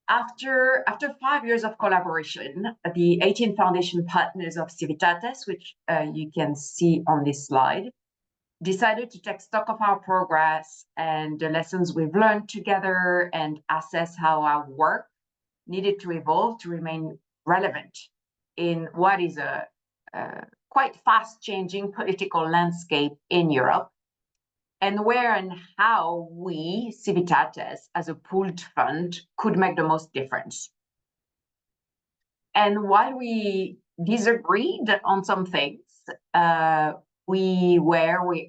After 5 years of collaboration, the 18 foundation partners of Civitates, which you can see on this slide, decided to take stock of our progress and the lessons we've learned together and assess how our work needed to evolve to remain relevant in what is a quite fast-changing political landscape in Europe, and where and how we, Civitates, as a pooled fund, could make the most difference. And while we disagreed on some things, we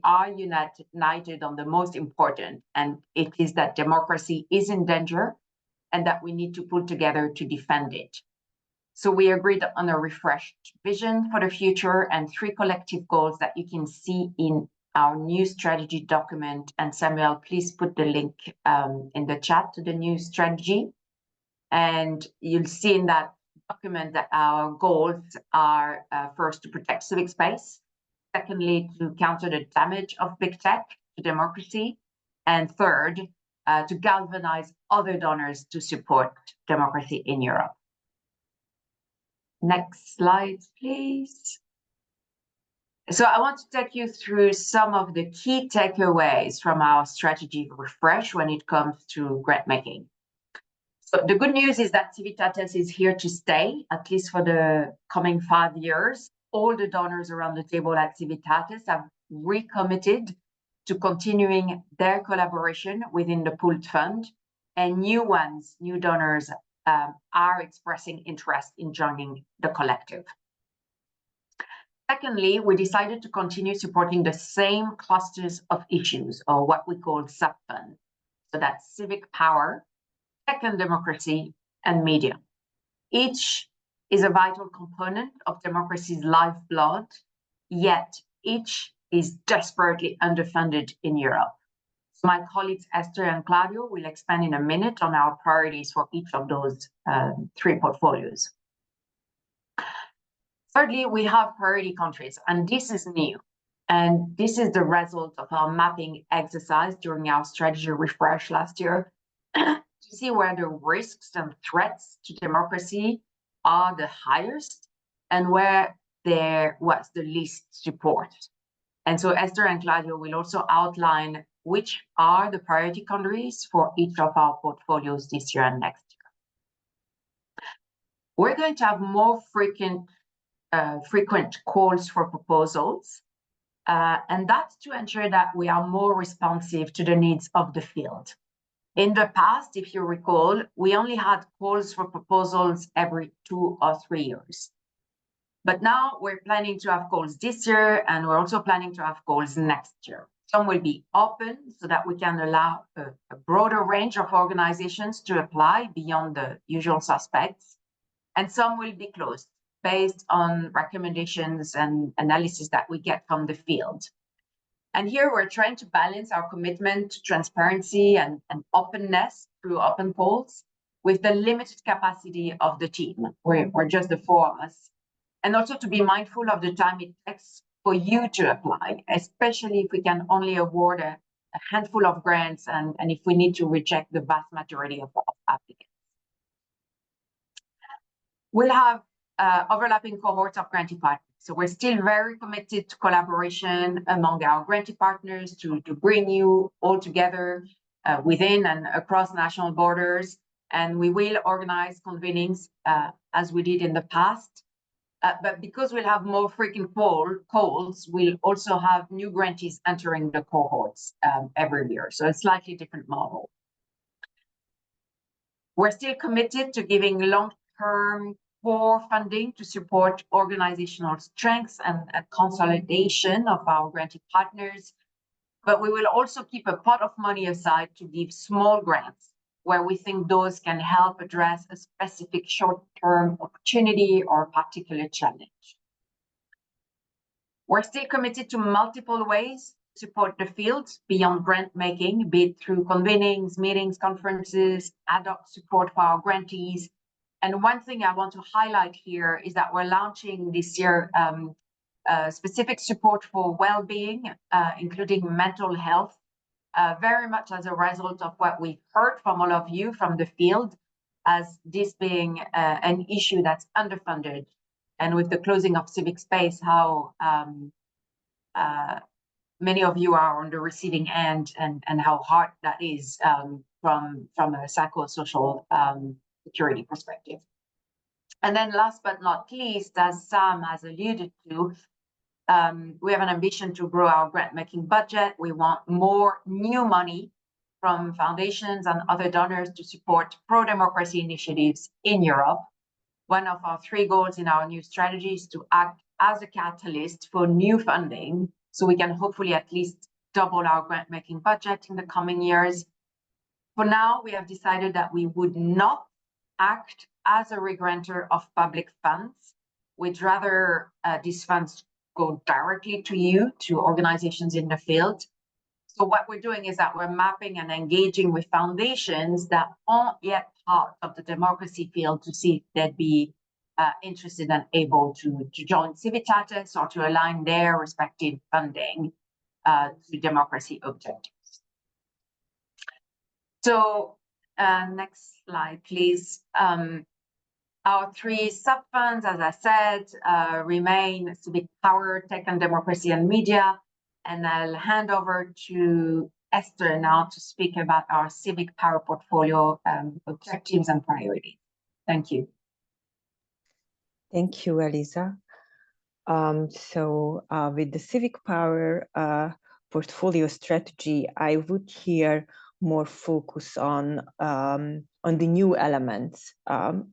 are united on the most important, and it is that democracy is in danger and that we need to pull together to defend it. So we agreed on a refreshed vision for the future and 3 collective goals that you can see in our new strategy document. And Samuel, please put the link in the chat to the new strategy. And you'll see in that document that our goals are first, to protect civic space, secondly, to counter the damage of big tech to democracy, and third, to galvanize other donors to support democracy in Europe. Next slide, please. So I want to take you through some of the key takeaways from our strategy refresh when it comes to grant making. So the good news is that Civitates is here to stay, at least for the coming 5 years. All the donors around the table at Civitates have recommitted to continuing their collaboration within the pooled fund, and new donors are expressing interest in joining the collective. Secondly, we decided to continue supporting the same clusters of issues, or what we call sub-funds. So that's civic power, tech and democracy, and media. Each is a vital component of democracy's lifeblood, yet each is desperately underfunded in Europe. So my colleagues Esther and Claudio will expand in a minute on our priorities for each of those 3 portfolios. Thirdly, we have priority countries, and this is new. And this is the result of our mapping exercise during our strategy refresh last year to see where the risks and threats to democracy are the highest and where there was the least support. And so Esther and Claudio will also outline which are the priority countries for each of our portfolios this year and next year. We're going to have more frequent calls for proposals, and that's to ensure that we are more responsive to the needs of the field. In the past, if you recall, we only had calls for proposals every 2 or 3 years. But now we're planning to have calls this year, and we're also planning to have calls next year. Some will be open so that we can allow a broader range of organizations to apply beyond the usual suspects, and some will be closed based on recommendations and analysis that we get from the field. And here we're trying to balance our commitment to transparency and openness through open calls with the limited capacity of the team. We're just the 4 of us. And also to be mindful of the time it takes for you to apply, especially if we can only award a handful of grants and if we need to reject the vast majority of applicants. We'll have overlapping cohorts of grantee partners. So we're still very committed to collaboration among our grantee partners to bring you all together within and across national borders. And we will organize convenings as we did in the past. But because we'll have more frequent calls, we'll also have new grantees entering the cohorts every year. So a slightly different model. We're still committed to giving long-term core funding to support organizational strengths and consolidation of our grantee partners. But we will also keep a pot of money aside to give small grants where we think those can help address a specific short-term opportunity or particular challenge. We're still committed to multiple ways to support the field beyond grant making, be it through convenings, meetings, conferences, ad hoc support for our grantees. And one thing I want to highlight here is that we're launching this year specific support for well-being, including mental health very much as a result of what we've heard from all of you from the field, as this being an issue that's underfunded. And with the closing of civic space, how many of you are on the receiving end, and how hard that is from a psychosocial security perspective. And then last but not least, as Sam has alluded to, we have an ambition to grow our grant-making budget. We want more new money from foundations and other donors to support pro-democracy initiatives in Europe. One of our 3 goals in our new strategy is to act as a catalyst for new funding, so we can hopefully at least double our grant-making budget in the coming years. For now, we have decided that we would not act as a regranter of public funds. We'd rather these funds go directly to you, to organizations in the field. So what we're doing is that we're mapping and engaging with foundations that aren't yet part of the democracy field to see if they'd be interested and able to join Civitates or to align their respective funding to democracy objectives. So next slide, please. Our 3 sub-funds, as I said, remain Civic Power, Tech and Democracy and Media. And I'll hand over to Esther now to speak about our Civic Power portfolio objectives and priorities. Thank you. Thank you, Elisa. With the Civic Power portfolio strategy, I would here more focus on the new elements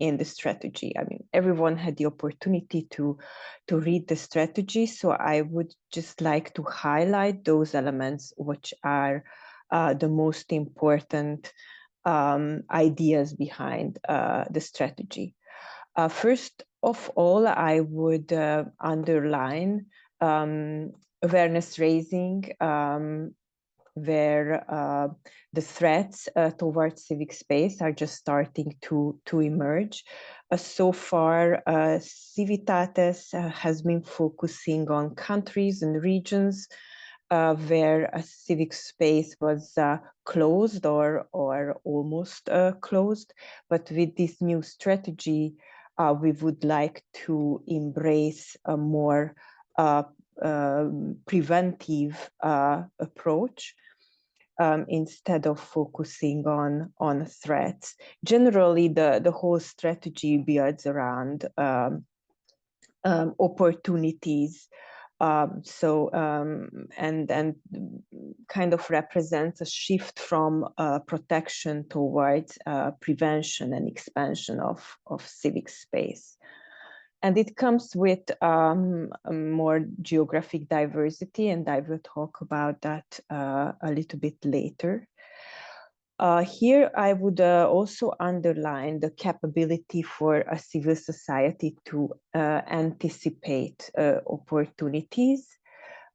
in the strategy. I mean, everyone had the opportunity to read the strategy, so I would just like to highlight those elements which are the most important ideas behind the strategy. First of all, I would underline awareness raising, where the threats towards civic space are just starting to emerge. So far, Civitates has been focusing on countries and regions where a civic space was closed or almost closed. But with this new strategy, we would like to embrace a more preventive approach instead of focusing on threats. Generally, the whole strategy builds around opportunities, and kind of represents a shift from protection towards prevention and expansion of civic space. And it comes with more geographic diversity, and I will talk about that a little bit later. Here, I would also underline the capability for a civil society to anticipate opportunities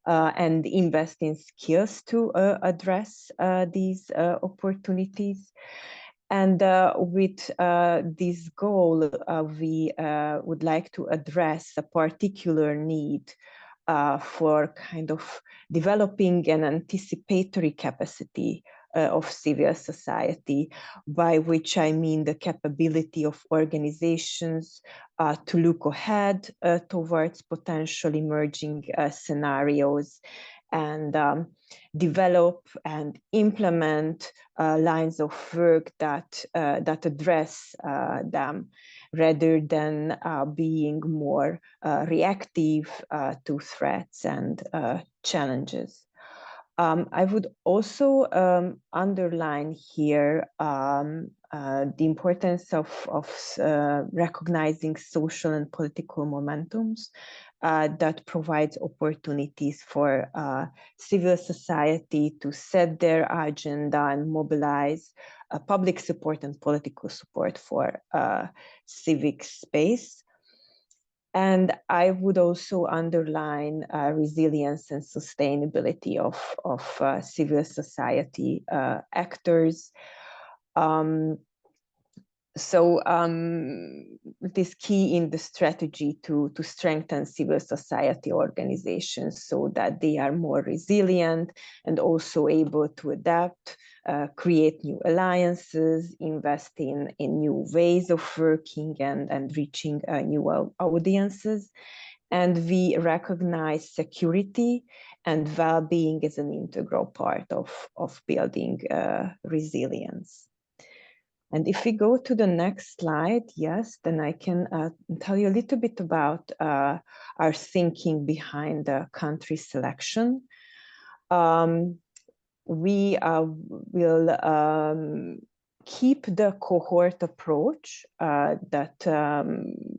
and invest in skills to address these opportunities. And with this goal, we would like to address a particular need for kind of developing an anticipatory capacity of civil society, by which I mean the capability of organizations to look ahead towards potential emerging scenarios and develop and implement lines of work that address them, rather than being more reactive to threats and challenges. I would also underline here the importance of recognizing social and political momentums that provides opportunities for civil society to set their agenda and mobilize public support and political support for civic space. And I would also underline resilience and sustainability of civil society actors. So it is key in the strategy to strengthen civil society organizations so that they are more resilient and also able to adapt, create new alliances, invest in new ways of working and reaching new audiences. And we recognize security and well-being as an integral part of building resilience. And if we go to the next slide, yes, then I can tell you a little bit about our thinking behind the country selection. We will keep the cohort approach that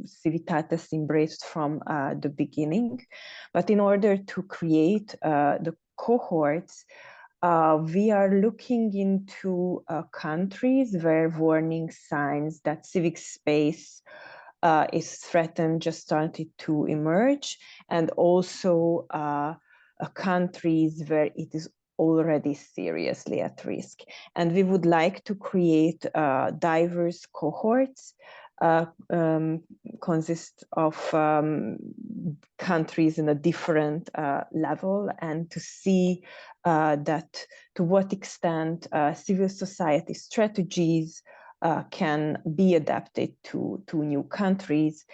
Civitates embraced from the beginning. But in order to create the cohorts, we are looking into countries where warning signs that civic space is threatened just started to emerge, and also countries where it is already seriously at risk. And we would like to create diverse cohorts consist of countries in a different level, and to see that to what extent civil society strategies can be adapted to new countries,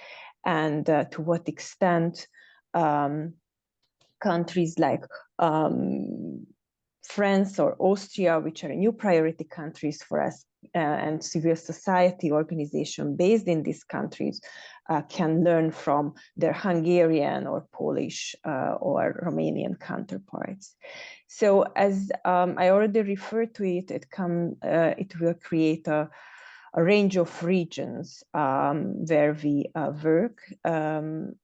and to what extent countries like France or Austria, which are new priority countries for us, and civil society organization based in these countries can learn from their Hungarian or Polish or Romanian counterparts. So as I already referred to it, it will create a range of regions where we work.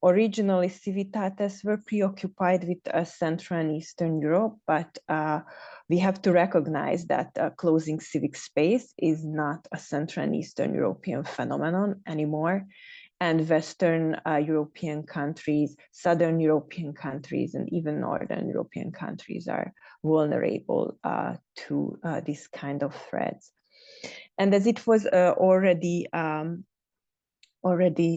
Originally, Civitates were preoccupied with Central and Eastern Europe, but we have to recognize that closing civic space is not a Central and Eastern European phenomenon anymore. And Western European countries, Southern European countries, and even Northern European countries are vulnerable to this kind of threats. And as it was already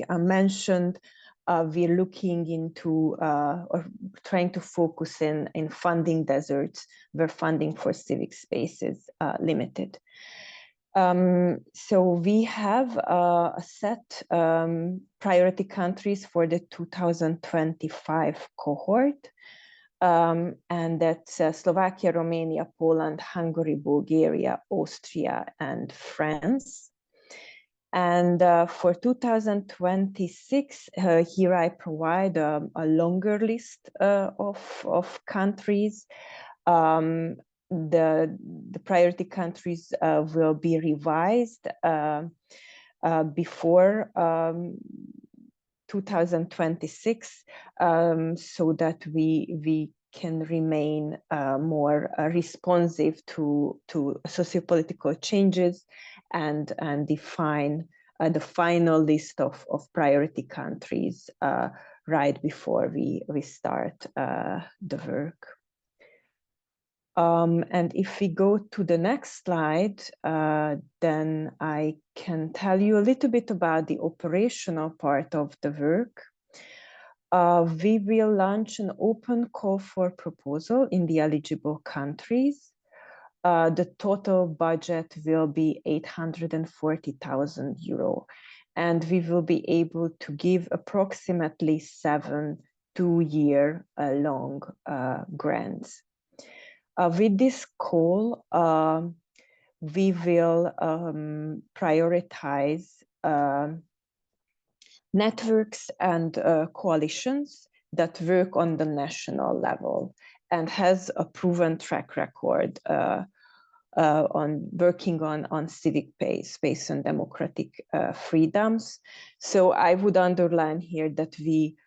mentioned, we're looking into or trying to focus in funding deserts where funding for civic space is limited. So we have a set priority countries for the 2025 cohort. And that's Slovakia, Romania, Poland, Hungary, Bulgaria, Austria, and France. And for 2026, here I provide a longer list of countries. The priority countries will be revised before 2026, so that we can remain more responsive to sociopolitical changes and define the final list of priority countries right before we start the work. And if we go to the next slide, then I can tell you a little bit about the operational part of the work. We will launch an open call for proposal in the eligible countries. The total budget will be 840,000 euro, and we will be able to give approximately 7 two-year long grants. With this call, we will prioritize networks and coalitions that work on the national level and has a proven track record on working on civic space and democratic freedoms. So I would underline here that we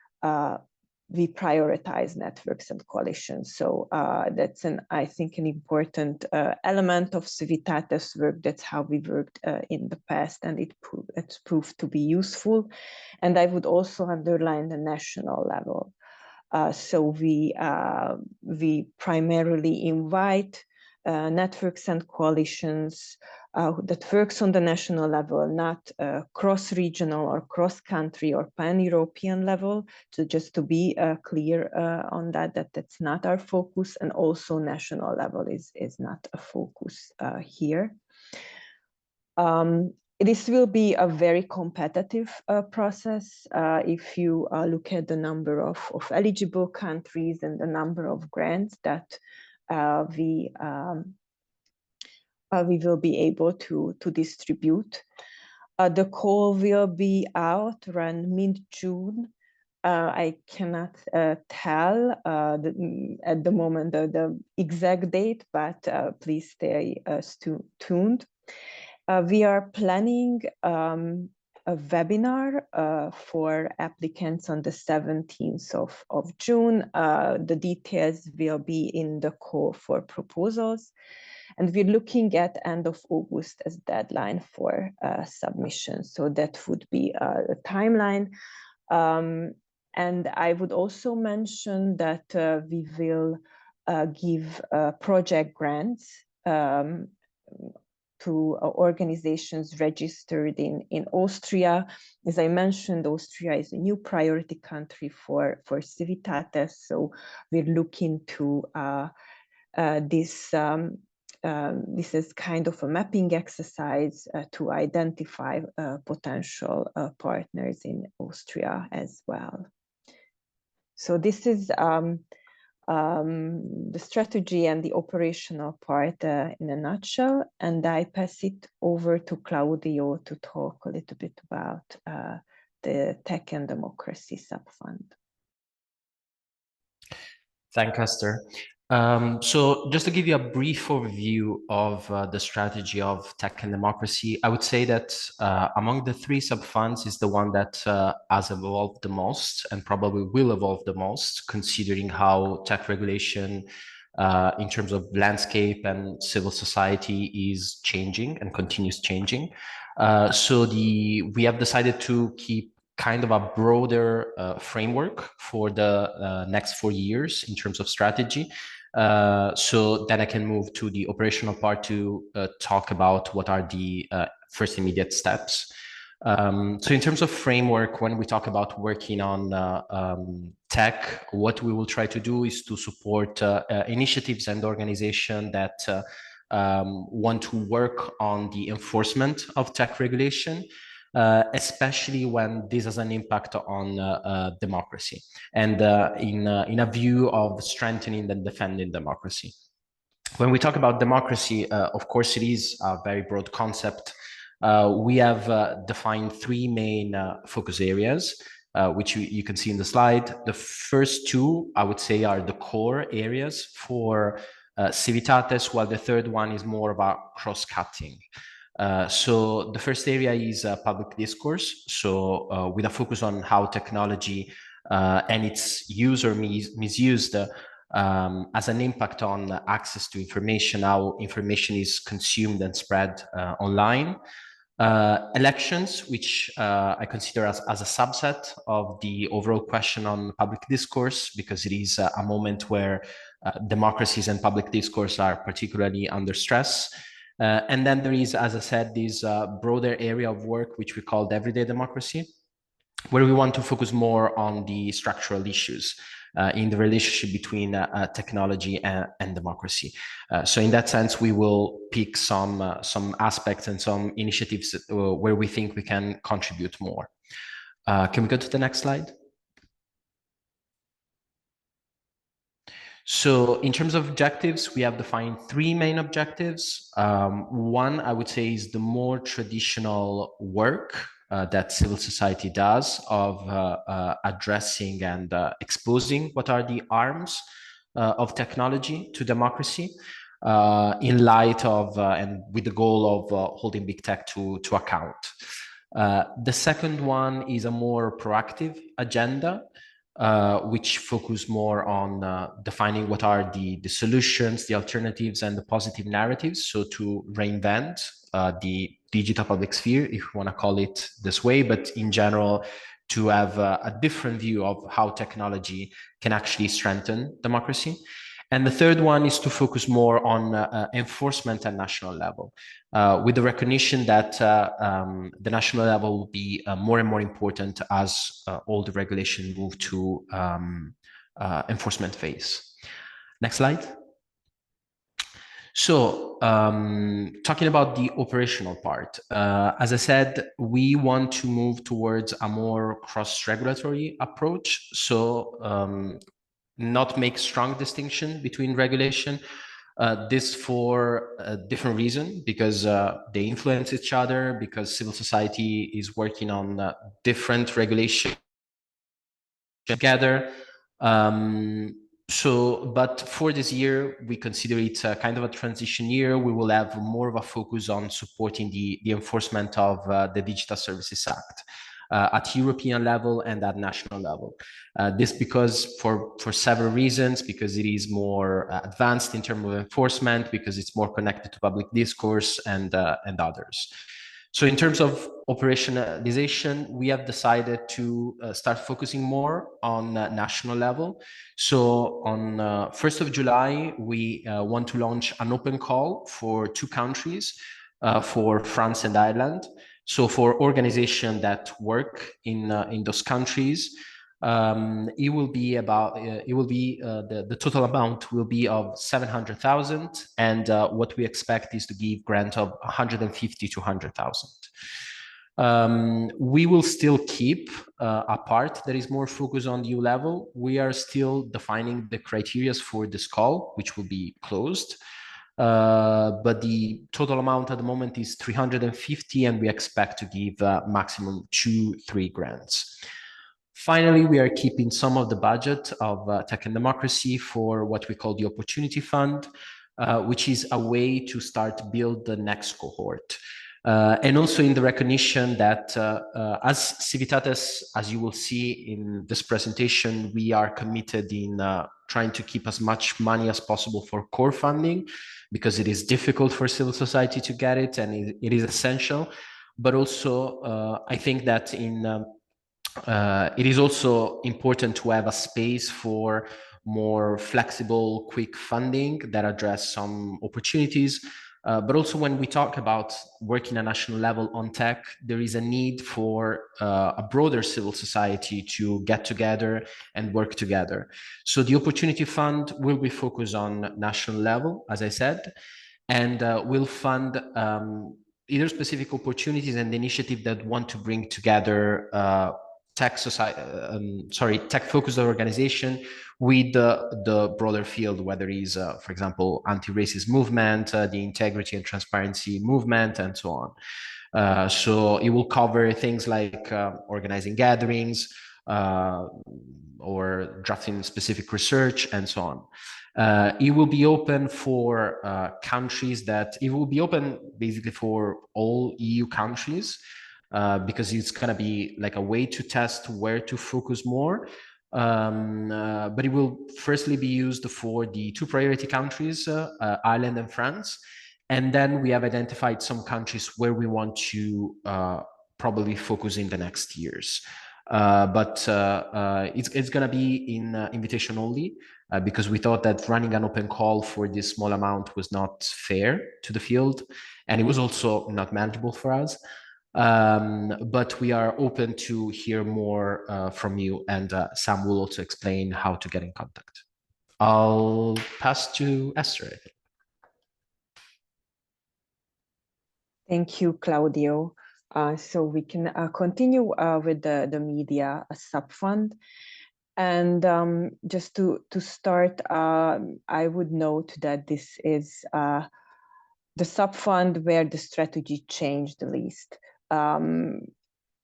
prioritize networks and coalitions. So that's I think an important element of Civitates work. That's how we worked in the past, and it's proved to be useful. And I would also underline the national level. So we primarily invite networks and coalitions that works on the national level, not cross-regional or cross-country or pan-European level. So just to be clear on that, that's not our focus, and also national level is not a focus here. This will be a very competitive process. If you look at the number of eligible countries and the number of grants that we will be able to distribute. The call will be out around mid-June. I cannot tell at the moment the exact date, but please stay tuned. We are planning a webinar for applicants on the 17th of June. The details will be in the call for proposals. And we're looking at end of August as deadline for submission. So that would be a timeline. And I would also mention that we will give project grants to organizations registered in Austria. As I mentioned, Austria is a new priority country for Civitates. So we're looking to this is kind of a mapping exercise to identify potential partners in Austria as well. So this is the strategy and the operational part in a nutshell. And I pass it over to Claudio to talk a little bit about the Tech and Democracy Subfund. Thank you, Esther. So just to give you a brief overview of the strategy of Tech and Democracy, I would say that among the three subfunds is the one that has evolved the most and probably will evolve the most, considering how tech regulation in terms of landscape and civil society is changing and continues changing. So we have decided to keep kind of a broader framework for the next 4 years in terms of strategy. So then I can move to the operational part to talk about what are the first immediate steps. So in terms of framework, when we talk about working on tech, what we will try to do is to support initiatives and organizations that want to work on the enforcement of tech regulation, especially when this has an impact on democracy and in a view of strengthening and defending democracy. When we talk about democracy, of course, it is a very broad concept. We have defined three main focus areas, which you can see in the slide. The first two, I would say, are the core areas for Civitates, while the third one is more about cross-cutting. So the first area is public discourse. So with a focus on how technology and its use or misused has an impact on access to information, how information is consumed and spread online. Elections, which I consider as a subset of the overall question on public discourse, because it is a moment where democracies and public discourse are particularly under stress. And then there is, as I said, this broader area of work, which we called everyday democracy, where we want to focus more on the structural issues in the relationship between technology and democracy. So in that sense, we will pick some aspects and some initiatives where we think we can contribute more. Can we go to the next slide? So in terms of objectives, we have defined three main objectives. One, I would say, is the more traditional work that civil society does of addressing and exposing what are the arms of technology to democracy in light of and with the goal of holding big tech to account. The second one is a more proactive agenda, which focus more on defining what are the solutions, the alternatives, and the positive narratives. So to reinvent the digital public sphere, if you want to call it this way, but in general, to have a different view of how technology can actually strengthen democracy. And the third one is to focus more on enforcement at national level, with the recognition that the national level will be more and more important as all the regulation move to enforcement phase. Next slide. So talking about the operational part, as I said, we want to move towards a more cross-regulatory approach. So not make strong distinction between regulation. This for a different reason, because they influence each other, because civil society is working on different regulations together. But for this year, we consider it a kind of a transition year. We will have more of a focus on supporting the enforcement of the Digital Services Act at European level and at national level. This because for several reasons, because it is more advanced in terms of enforcement, because it's more connected to public discourse and others. So in terms of operationalization, we have decided to start focusing more on national level. So on 1st of July, we want to launch an open call for 2 countries, for France and Ireland. So for organizations that work in those countries, it will be about the total amount will be of 700,000, and what we expect is to give grant of 150 to 100,000. We will still keep a part that is more focused on the EU level. We are still defining the criteria for this call, which will be closed. But the total amount at the moment is 350, and we expect to give maximum 2-3 grants. Finally, we are keeping some of the budget of Tech and Democracy for what we call the Opportunity Fund, which is a way to start build the next cohort. And also in the recognition that as Civitates, as you will see in this presentation, we are committed in trying to keep as much money as possible for core funding, because it is difficult for civil society to get it, and it is essential. But also, I think that it is also important to have a space for more flexible, quick funding that address some opportunities. But also when we talk about working at national level on tech, there is a need for a broader civil society to get together and work together. So the Opportunity Fund will be focused on national level, as I said, and will fund either specific opportunities and initiatives that want to bring together tech-focused organization with the broader field, whether it is, for example, anti-racist movement, the integrity and transparency movement, and so on. So it will cover things like organizing gatherings or drafting specific research and so on. It will be open for countries it will be open basically for all EU countries, because it's going to be like a way to test where to focus more. But it will firstly be used for the 2 priority countries, Ireland and France. And then we have identified some countries where we want to probably focus in the next years. But it's going to be in invitation only, because we thought that running an open call for this small amount was not fair to the field, and it was also not manageable for us. But we are open to hear more from you, and Sam will also explain how to get in contact. I'll pass to Esther, I think. Thank you, Claudio. So we can continue with the media sub-fund. And just to start, I would note that this is the sub-fund where the strategy changed the least.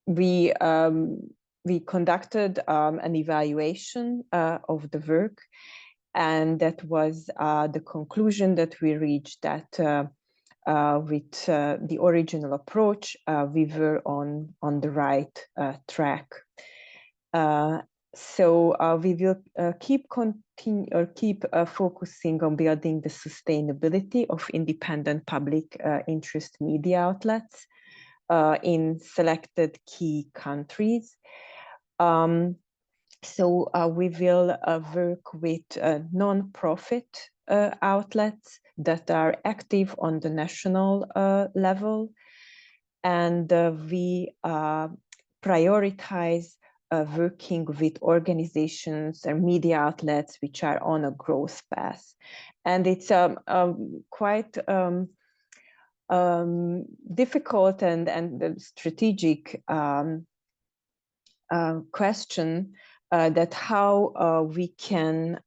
We conducted an evaluation of the work, and that was the conclusion that we reached, that with the original approach, we were on the right track. So we will keep focusing on building the sustainability of independent public interest media outlets in selected key countries. So we will work with non-profit outlets that are active on the national level, and we prioritize working with organizations and media outlets which are on a growth path. And it's quite difficult and strategic question that how we can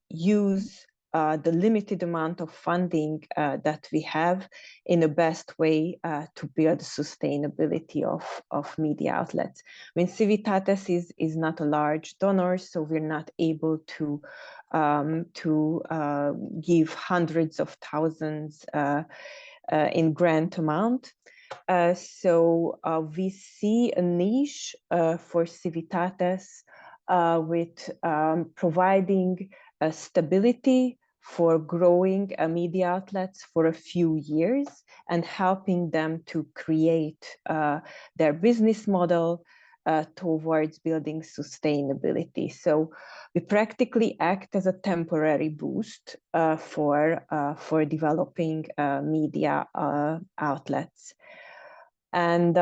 use the limited amount of funding that we have in the best way to build sustainability of media outlets. I mean, Civitates is not a large donor, so we're not able to give hundreds of thousands in grant amount. So we see a niche for Civitates with providing stability for growing media outlets for a few years and helping them to create their business model towards building sustainability. So we practically act as a temporary boost for developing media outlets. And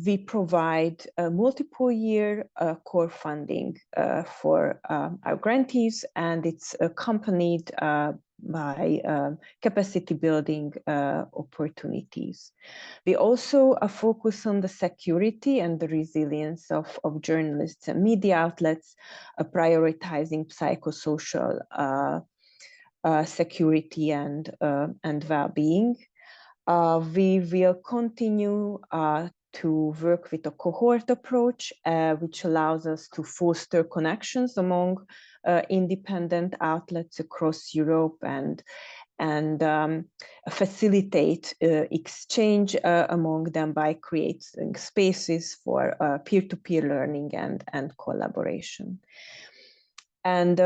we provide multiple year core funding for our grantees, and it's accompanied by capacity building opportunities. We also focus on the security and the resilience of journalists and media outlets, prioritizing psychosocial security and well-being. We will continue to work with a cohort approach, which allows us to foster connections among independent outlets across Europe and facilitate exchange among them by creating spaces for peer-to-peer learning and collaboration. And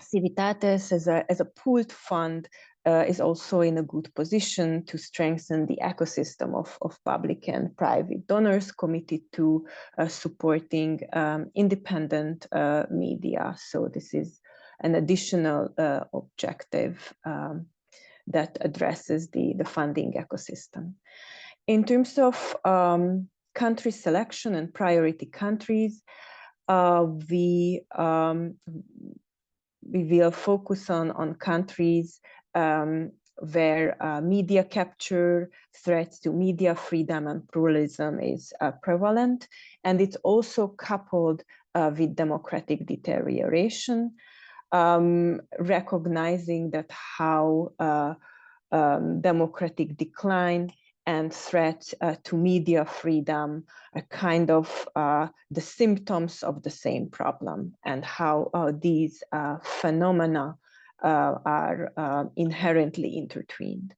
Civitates as a pooled fund is also in a good position to strengthen the ecosystem of public and private donors committed to supporting independent media. So this is an additional objective that addresses the funding ecosystem. In terms of country selection and priority countries, we will focus on countries where media capture, threats to media freedom and pluralism is prevalent. And it's also coupled with democratic deterioration, recognizing that how democratic decline and threats to media freedom are kind of the symptoms of the same problem, and how these phenomena are inherently intertwined.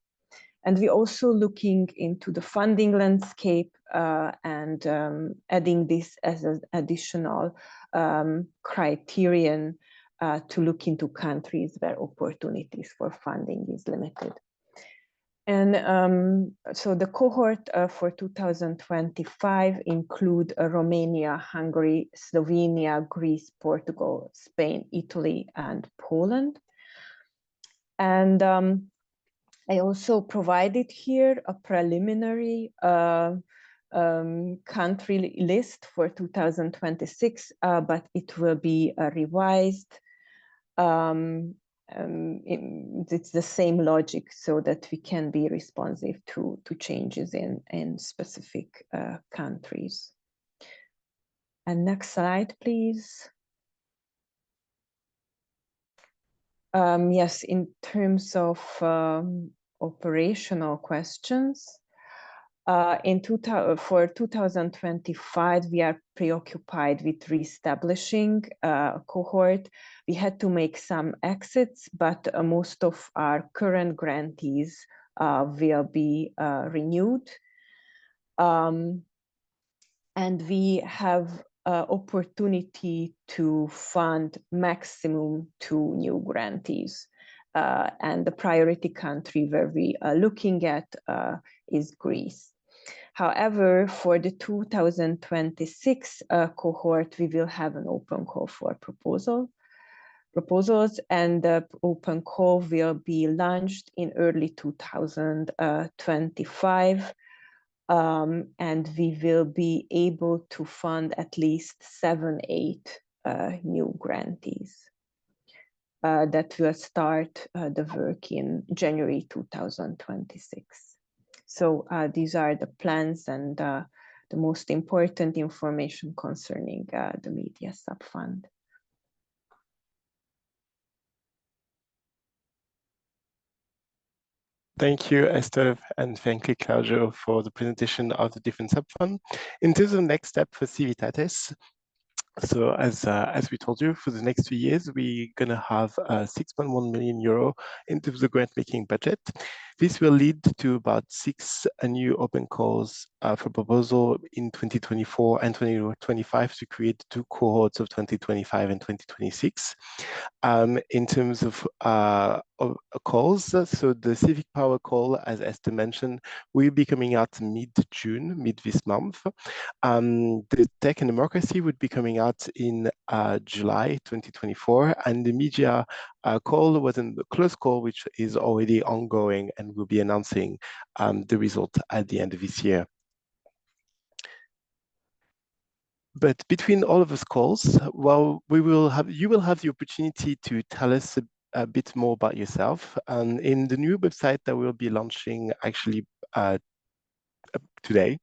And we're also looking into the funding landscape and adding this as an additional criterion to look into countries where opportunities for funding is limited. And so the cohort for 2025 include Romania, Hungary, Slovenia, Greece, Portugal, Spain, Italy, and Poland. And I also provided here a preliminary country list for 2026, but it will be revised. It's the same logic so that we can be responsive to changes in specific countries. And next slide, please. Yes, in terms of operational questions, for 2025, we are preoccupied with reestablishing a cohort. We had to make some exits, but most of our current grantees will be renewed. And we have opportunity to fund maximum 2 new grantees. And the priority country where we are looking at is Greece. However, for the 2026 cohort, we will have an open call for proposals, and the open call will be launched in early 2025. And we will be able to fund at least 7-8 new grantees that will start the work in January 2026. So these are the plans and the most important information concerning the media subfund. Thank you, Esther, and thank you, Claudio, for the presentation of the different subfunds. In terms of next step for Civitates, so as we told you, for the next 2 years, we're going to have 6.1 million euro into the grant making budget. This will lead to about 6 new open calls for proposal in 2024 and 2025 to create 2 cohorts of 2025 and 2026. In terms of calls, so the Civic Power call, as Esther mentioned, will be coming out mid-June, mid this month. The Tech and Democracy would be coming out in July 2024, and the media call was a close call, which is already ongoing, and will be announcing the result at the end of this year. But between all of those calls, well, you will have the opportunity to tell us a bit more about yourself. In the new website that we'll be launching actually today,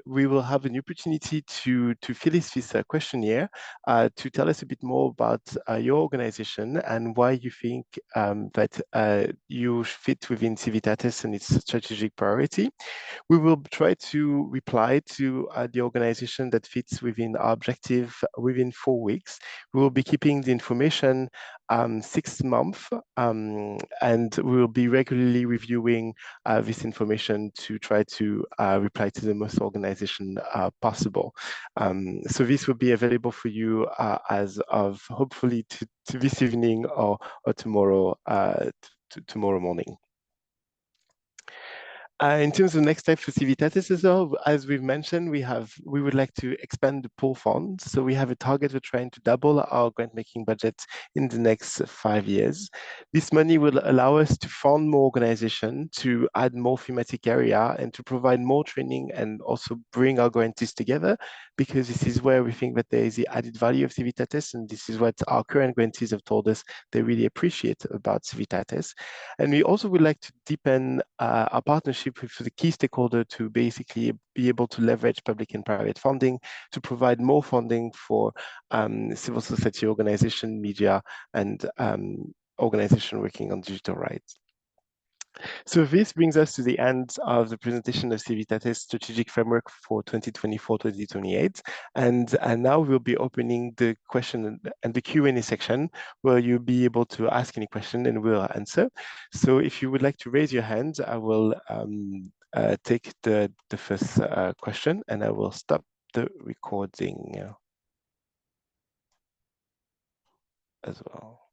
we will have an opportunity to fill this questionnaire to tell us a bit more about your organization and why you think that you fit within Civitates and its strategic priority. We will try to reply to the organization that fits within our objective within 4 weeks. We will be keeping the information 6 months, and we will be regularly reviewing this information to try to reply to the most organization possible. So this will be available for you as of hopefully to this evening or tomorrow, tomorrow morning. In terms of next step for Civitates as well, as we've mentioned, we would like to expand the pool fund. So we have a target of trying to double our grant making budget in the next 5 years. This money will allow us to fund more organizations, to add more thematic area, and to provide more training, and also bring our grantees together, because this is where we think that there is the added value of Civitates, and this is what our current grantees have told us they really appreciate about Civitates. And we also would like to deepen our partnership with the key stakeholder to basically be able to leverage public and private funding to provide more funding for civil society organization, media, and organization working on digital rights. So this brings us to the end of the presentation of Civitates strategic framework for 2024-2028. And now we'll be opening the question and the Q&A section, where you'll be able to ask any question and we'll answer. So if you would like to raise your hand, I will take the first question, and I will stop the recording as well.